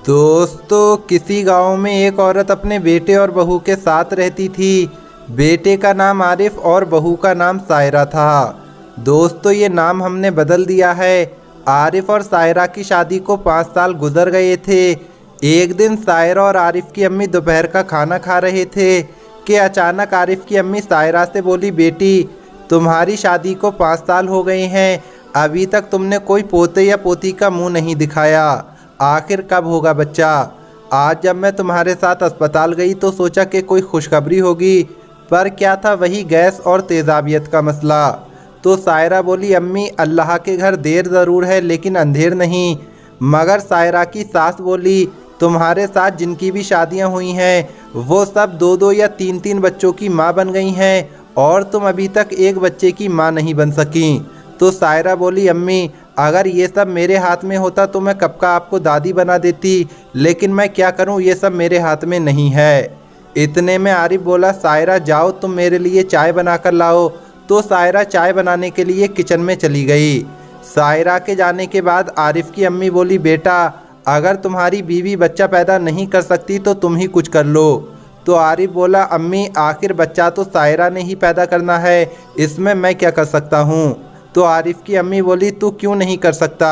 दोस्तों, किसी गांव में एक औरत अपने बेटे और बहू के साथ रहती थी। बेटे का नाम आरिफ और बहू का नाम सायरा था। दोस्तों, ये नाम हमने बदल दिया है। आरिफ और सायरा की शादी को 5 साल गुजर गए थे। एक दिन सायरा और आरिफ की अम्मी दोपहर का खाना खा रहे थे कि अचानक आरिफ की अम्मी सायरा से बोली, बेटी, तुम्हारी शादी को 5 साल हो गए हैं, अभी तक तुमने कोई पोते या पोती का मुंह नहीं दिखाया। आखिर कब होगा बच्चा? आज जब मैं तुम्हारे साथ अस्पताल गई तो सोचा कि कोई खुशखबरी होगी, पर क्या था, वही गैस और तेज़ाबियत का मसला। तो सायरा बोली, अम्मी, अल्लाह के घर देर ज़रूर है लेकिन अंधेर नहीं। मगर सायरा की सास बोली, तुम्हारे साथ जिनकी भी शादियां हुई हैं वो सब 2-2 या 3-3 बच्चों की माँ बन गई हैं और तुम अभी तक एक बच्चे की माँ नहीं बन सकी। तो सायरा बोली, अम्मी, अगर ये सब मेरे हाथ में होता तो मैं कब का आपको दादी बना देती, लेकिन मैं क्या करूं, ये सब मेरे हाथ में नहीं है। इतने में आरिफ बोला, सायरा, जाओ तुम मेरे लिए चाय बना कर लाओ। तो सायरा चाय बनाने के लिए किचन में चली गई। सायरा के जाने के बाद आरिफ की अम्मी बोली, बेटा, अगर तुम्हारी बीवी बच्चा पैदा नहीं कर सकती तो तुम ही कुछ कर लो। तो आरिफ बोला, अम्मी, आखिर बच्चा तो सायरा ने ही पैदा करना है, इसमें मैं क्या कर सकता हूँ। तो आरिफ की अम्मी बोली, तू क्यों नहीं कर सकता,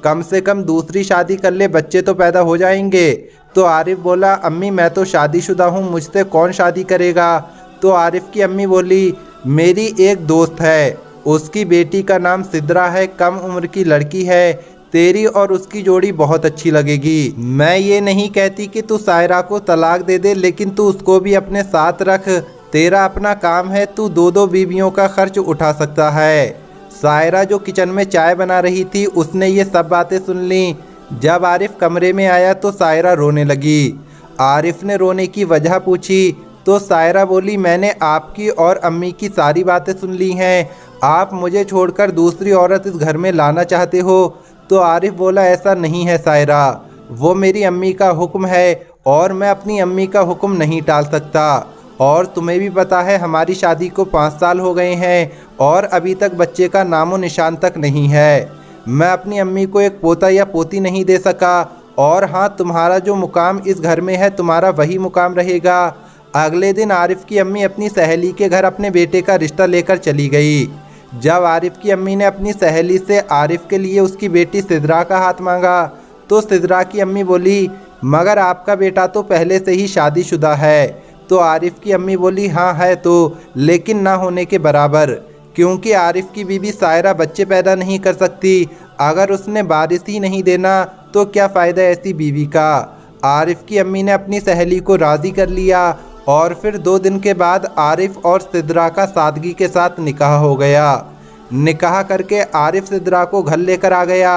कम से कम दूसरी शादी कर ले, बच्चे तो पैदा हो जाएंगे। तो आरिफ बोला, अम्मी, मैं तो शादीशुदा हूँ, मुझसे कौन शादी करेगा। तो आरिफ की अम्मी बोली, मेरी एक दोस्त है, उसकी बेटी का नाम सिद्रा है, कम उम्र की लड़की है, तेरी और उसकी जोड़ी बहुत अच्छी लगेगी। मैं ये नहीं कहती कि तू सायरा को तलाक दे दे, लेकिन तू उसको भी अपने साथ रख, तेरा अपना काम है, तू 2-2 बीवियों का खर्च उठा सकता है। सायरा जो किचन में चाय बना रही थी उसने ये सब बातें सुन ली। जब आरिफ कमरे में आया तो सायरा रोने लगी। आरिफ ने रोने की वजह पूछी तो सायरा बोली, मैंने आपकी और अम्मी की सारी बातें सुन ली हैं, आप मुझे छोड़कर दूसरी औरत इस घर में लाना चाहते हो। तो आरिफ बोला, ऐसा नहीं है सायरा, वो मेरी अम्मी का हुक्म है और मैं अपनी अम्मी का हुक्म नहीं टाल सकता। और तुम्हें भी पता है हमारी शादी को 5 साल हो गए हैं और अभी तक बच्चे का नामो निशान तक नहीं है। मैं अपनी अम्मी को एक पोता या पोती नहीं दे सका। और हाँ, तुम्हारा जो मुकाम इस घर में है तुम्हारा वही मुकाम रहेगा। अगले दिन आरिफ की अम्मी अपनी सहेली के घर अपने बेटे का रिश्ता लेकर चली गई। जब आरिफ की अम्मी ने अपनी सहेली से आरिफ के लिए उसकी बेटी सिद्रा का हाथ मांगा तो सिद्रा की अम्मी बोली, मगर आपका बेटा तो पहले से ही शादीशुदा है। तो आरिफ की अम्मी बोली, हाँ है तो, लेकिन ना होने के बराबर, क्योंकि आरिफ की बीवी सायरा बच्चे पैदा नहीं कर सकती। अगर उसने बारिश ही नहीं देना तो क्या फ़ायदा ऐसी बीवी का। आरिफ की अम्मी ने अपनी सहेली को राज़ी कर लिया और फिर 2 दिन के बाद आरिफ और सिद्रा का सादगी के साथ निकाह हो गया। निकाह करके आरिफ सिद्रा को घर लेकर आ गया।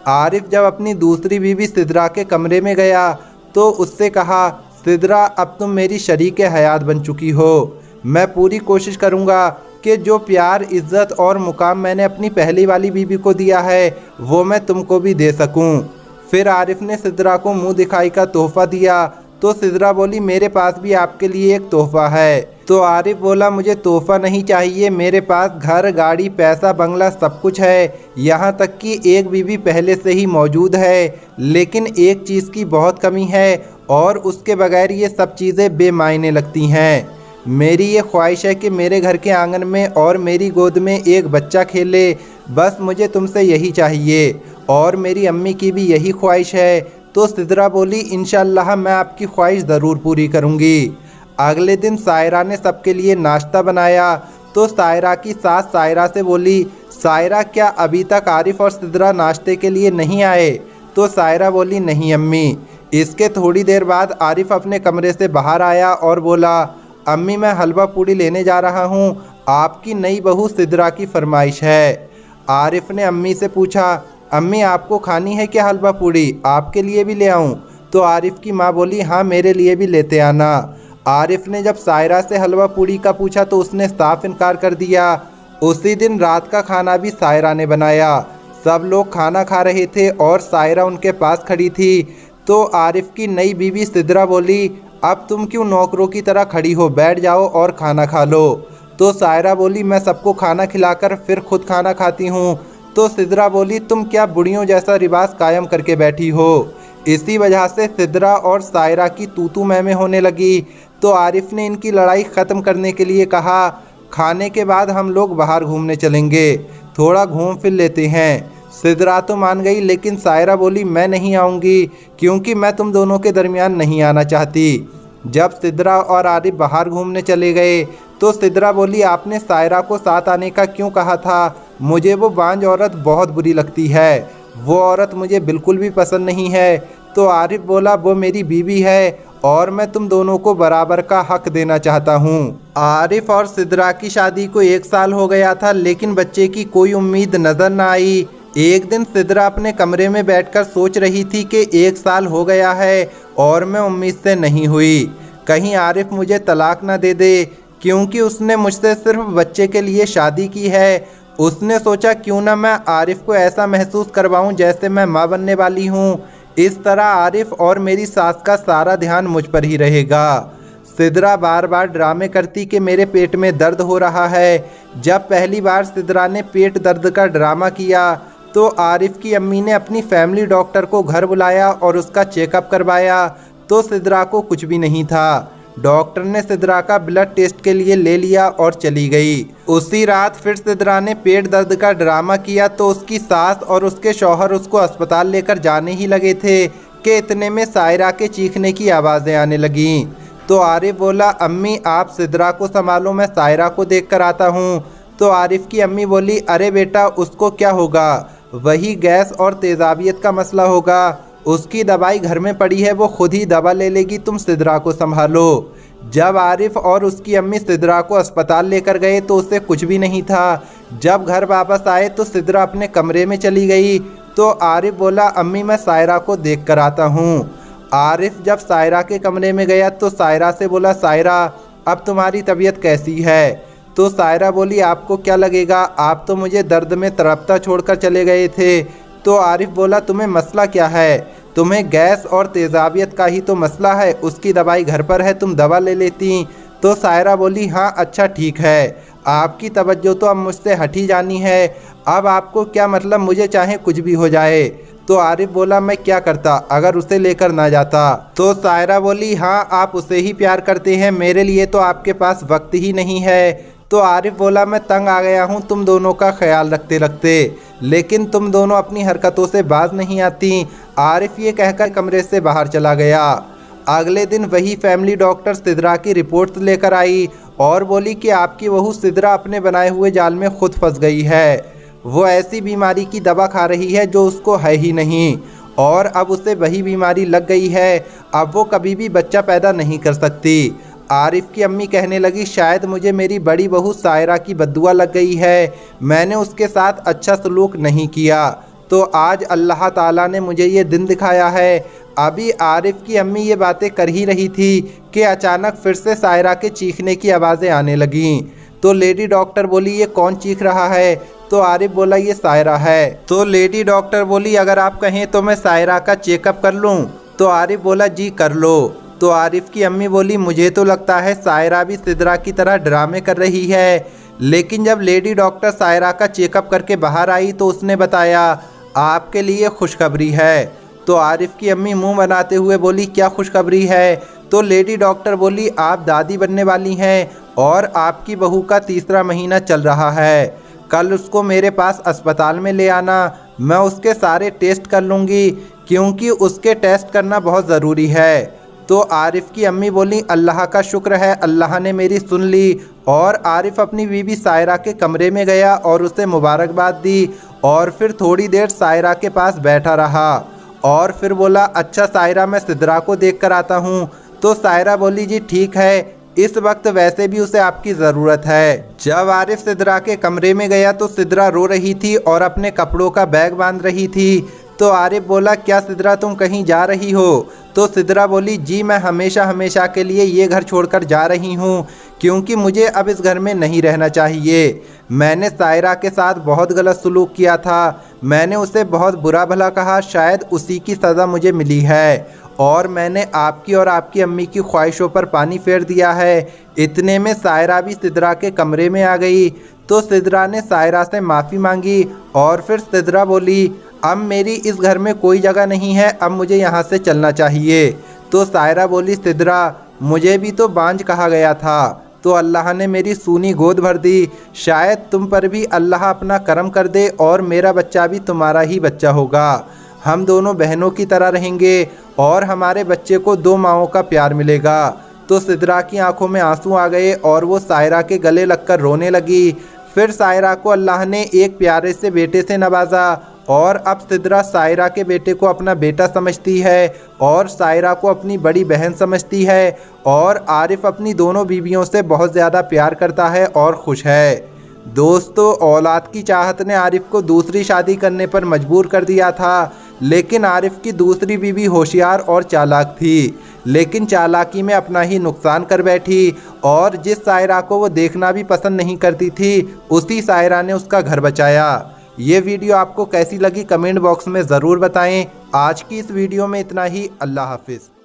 आरिफ जब अपनी दूसरी बीवी सिद्रा के कमरे में गया तो उससे कहा, सिद्रा, अब तुम मेरी शरीके हयात बन चुकी हो। मैं पूरी कोशिश करूँगा कि जो प्यार, इज़्ज़त और मुकाम मैंने अपनी पहली वाली बीवी को दिया है वो मैं तुमको भी दे सकूं। फिर आरिफ ने सिद्रा को मुंह दिखाई का तोहफ़ा दिया तो सिद्रा बोली, मेरे पास भी आपके लिए एक तोहफ़ा है। तो आरिफ बोला, मुझे तोहफ़ा नहीं चाहिए, मेरे पास घर, गाड़ी, पैसा, बंगला सब कुछ है, यहाँ तक कि एक बीवी पहले से ही मौजूद है, लेकिन एक चीज़ की बहुत कमी है और उसके बगैर ये सब चीज़ें बेमायने लगती हैं। मेरी ये ख्वाहिश है कि मेरे घर के आंगन में और मेरी गोद में एक बच्चा खेले, बस मुझे तुमसे यही चाहिए और मेरी अम्मी की भी यही ख्वाहिश है। तो सिद्रा बोली, इंशाअल्लाह मैं आपकी ख्वाहिश ज़रूर पूरी करूँगी। अगले दिन सायरा ने सबके लिए नाश्ता बनाया तो सायरा की सास सायरा से बोली, सायरा, क्या अभी तक आरिफ और सिद्रा नाश्ते के लिए नहीं आए। तो सायरा बोली, नहीं अम्मी। इसके थोड़ी देर बाद आरिफ अपने कमरे से बाहर आया और बोला, अम्मी, मैं हलवा पूड़ी लेने जा रहा हूँ, आपकी नई बहू सिद्रा की फरमाइश है। आरिफ ने अम्मी से पूछा, अम्मी, आपको खानी है क्या हलवा पूड़ी, आपके लिए भी ले आऊँ। तो आरिफ की माँ बोली, हाँ, मेरे लिए भी लेते आना। आरिफ ने जब सायरा से हलवा पूड़ी का पूछा तो उसने साफ इनकार कर दिया। उसी दिन रात का खाना भी सायरा ने बनाया। सब लोग खाना खा रहे थे और सायरा उनके पास खड़ी थी। तो आरिफ की नई बीवी सिद्रा बोली, अब तुम क्यों नौकरों की तरह खड़ी हो, बैठ जाओ और खाना खा लो। तो सायरा बोली, मैं सबको खाना खिलाकर फिर खुद खाना खाती हूँ। तो सिद्रा बोली, तुम क्या बुढ़ियों जैसा रिवाज कायम करके बैठी हो। इसी वजह से सिद्रा और सायरा की तू मैं होने लगी। तो आरिफ ने इनकी लड़ाई ख़त्म करने के लिए कहा, खाने के बाद हम लोग बाहर घूमने चलेंगे, थोड़ा घूम फिर लेते हैं। सिद्रा तो मान गई, लेकिन सायरा बोली मैं नहीं आऊँगी, क्योंकि मैं तुम दोनों के दरमियान नहीं आना चाहती। जब सिद्रा और आरिफ बाहर घूमने चले गए तो सिद्रा बोली, आपने सायरा को साथ आने का क्यों कहा था? मुझे वो बांझ औरत बहुत बुरी लगती है, वो औरत मुझे बिल्कुल भी पसंद नहीं है। तो आरिफ बोला, वो मेरी बीवी है और मैं तुम दोनों को बराबर का हक देना चाहता हूँ। आरिफ और सिद्रा की शादी को 1 साल हो गया था, लेकिन बच्चे की कोई उम्मीद नज़र न आई। एक दिन सिद्रा अपने कमरे में बैठकर सोच रही थी कि 1 साल हो गया है और मैं उम्मीद से नहीं हुई, कहीं आरिफ मुझे तलाक न दे दे, क्योंकि उसने मुझसे सिर्फ बच्चे के लिए शादी की है। उसने सोचा क्यों ना मैं आरिफ को ऐसा महसूस करवाऊं जैसे मैं माँ बनने वाली हूँ। इस तरह आरिफ और मेरी सास का सारा ध्यान मुझ पर ही रहेगा। सिद्रा बार बार ड्रामे करती कि मेरे पेट में दर्द हो रहा है। जब पहली बार सिद्रा ने पेट दर्द का ड्रामा किया तो आरिफ की अम्मी ने अपनी फैमिली डॉक्टर को घर बुलाया और उसका चेकअप करवाया, तो सिद्रा को कुछ भी नहीं था। डॉक्टर ने सिद्रा का ब्लड टेस्ट के लिए ले लिया और चली गई। उसी रात फिर सिद्रा ने पेट दर्द का ड्रामा किया तो उसकी सास और उसके शौहर उसको अस्पताल लेकर जाने ही लगे थे कि इतने में सायरा के चीखने की आवाज़ें आने लगीं। तो आरिफ बोला, अम्मी आप सिद्रा को संभालो, मैं सायरा को देख कर आता हूँ। तो आरिफ की अम्मी बोली, अरे बेटा उसको क्या होगा, वही गैस और तेज़ाबियत का मसला होगा, उसकी दवाई घर में पड़ी है, वो खुद ही दवा ले लेगी, तुम सिद्रा को संभालो। जब आरिफ और उसकी अम्मी सिद्रा को अस्पताल लेकर गए तो उससे कुछ भी नहीं था। जब घर वापस आए तो सिद्रा अपने कमरे में चली गई। तो आरिफ बोला, अम्मी मैं सायरा को देख कर आता हूँ। आरिफ जब सायरा के कमरे में गया तो सायरा से बोला, सायरा अब तुम्हारी तबीयत कैसी है? तो सायरा बोली, आपको क्या लगेगा, आप तो मुझे दर्द में तड़पता छोड़कर चले गए थे। तो आरिफ बोला, तुम्हें मसला क्या है? तुम्हें गैस और तेज़ाबियत का ही तो मसला है, उसकी दवाई घर पर है, तुम दवा ले लेती। तो सायरा बोली, हाँ अच्छा ठीक है, आपकी तवज्जो तो अब मुझसे हटी जानी है, अब आपको क्या मतलब, मुझे चाहे कुछ भी हो जाए। तो आरिफ बोला, मैं क्या करता अगर उसे लेकर ना जाता। तो सायरा बोली, हाँ आप उसे ही प्यार करते हैं, मेरे लिए तो आपके पास वक्त ही नहीं है। तो आरिफ बोला, मैं तंग आ गया हूँ तुम दोनों का ख्याल रखते रखते, लेकिन तुम दोनों अपनी हरकतों से बाज नहीं आती। आरिफ ये कहकर कमरे से बाहर चला गया। अगले दिन वही फैमिली डॉक्टर सिद्रा की रिपोर्ट्स लेकर आई और बोली कि आपकी बहू सिद्रा अपने बनाए हुए जाल में खुद फंस गई है। वो ऐसी बीमारी की दवा खा रही है जो उसको है ही नहीं, और अब उसे वही बीमारी लग गई है, अब वो कभी भी बच्चा पैदा नहीं कर सकती। आरिफ की अम्मी कहने लगी, शायद मुझे मेरी बड़ी बहू सायरा की बद्दुआ लग गई है, मैंने उसके साथ अच्छा सलूक नहीं किया, तो आज अल्लाह ताला ने मुझे ये दिन दिखाया है। अभी आरिफ की अम्मी ये बातें कर ही रही थी कि अचानक फिर से सायरा के चीखने की आवाज़ें आने लगीं। तो लेडी डॉक्टर बोली, ये कौन चीख रहा है? तो आरिफ बोला, ये सायरा है। तो लेडी डॉक्टर बोली, अगर आप कहें तो मैं सायरा का चेकअप कर लूँ? तो आरिफ बोला, जी कर लो। तो आरिफ की अम्मी बोली, मुझे तो लगता है सायरा भी सिद्रा की तरह ड्रामे कर रही है। लेकिन जब लेडी डॉक्टर सायरा का चेकअप करके बाहर आई तो उसने बताया, आपके लिए खुशखबरी है। तो आरिफ की अम्मी मुंह बनाते हुए बोली, क्या खुशखबरी है? तो लेडी डॉक्टर बोली, आप दादी बनने वाली हैं और आपकी बहू का 3रा महीना चल रहा है। कल उसको मेरे पास अस्पताल में ले आना, मैं उसके सारे टेस्ट कर लूँगी, क्योंकि उसके टेस्ट करना बहुत ज़रूरी है। तो आरिफ की अम्मी बोली, अल्लाह का शुक्र है, अल्लाह ने मेरी सुन ली। और आरिफ अपनी बीवी सायरा के कमरे में गया और उसे मुबारकबाद दी और फिर थोड़ी देर सायरा के पास बैठा रहा और फिर बोला, अच्छा सायरा मैं सिद्रा को देख कर आता हूँ। तो सायरा बोली, जी ठीक है, इस वक्त वैसे भी उसे आपकी ज़रूरत है। जब आरिफ सिद्रा के कमरे में गया तो सिद्रा रो रही थी और अपने कपड़ों का बैग बांध रही थी। तो आरिफ बोला, क्या सिद्रा तुम कहीं जा रही हो? तो सिद्रा बोली, जी मैं हमेशा हमेशा के लिए ये घर छोड़कर जा रही हूँ, क्योंकि मुझे अब इस घर में नहीं रहना चाहिए। मैंने सायरा के साथ बहुत गलत सलूक किया था, मैंने उसे बहुत बुरा भला कहा, शायद उसी की सज़ा मुझे मिली है और मैंने आपकी और आपकी अम्मी की ख्वाहिशों पर पानी फेर दिया है। इतने में सायरा भी सिद्रा के कमरे में आ गई। तो सिद्रा ने सायरा से माफ़ी मांगी और फिर सिद्रा बोली, अब मेरी इस घर में कोई जगह नहीं है, अब मुझे यहाँ से चलना चाहिए। तो सायरा बोली, सिद्रा मुझे भी तो बांझ कहा गया था, तो अल्लाह ने मेरी सूनी गोद भर दी। शायद तुम पर भी अल्लाह अपना करम कर दे और मेरा बच्चा भी तुम्हारा ही बच्चा होगा। हम दोनों बहनों की तरह रहेंगे और हमारे बच्चे को 2 माँओं का प्यार मिलेगा। तो सिद्रा की आंखों में आंसू आ गए और वो सायरा के गले लगकर रोने लगी। फिर सायरा को अल्लाह ने एक प्यारे से बेटे से नवाजा और अब सिद्रा सायरा के बेटे को अपना बेटा समझती है और सायरा को अपनी बड़ी बहन समझती है। और आरिफ अपनी दोनों बीवियों से बहुत ज़्यादा प्यार करता है और खुश है। दोस्तों, औलाद की चाहत ने आरिफ को दूसरी शादी करने पर मजबूर कर दिया था, लेकिन आरिफ की दूसरी बीवी होशियार और चालाक थी, लेकिन चालाकी में अपना ही नुकसान कर बैठी और जिस सायरा को वो देखना भी पसंद नहीं करती थी, उसी सायरा ने उसका घर बचाया। ये वीडियो आपको कैसी लगी कमेंट बॉक्स में ज़रूर बताएं। आज की इस वीडियो में इतना ही। अल्लाह हाफिज़।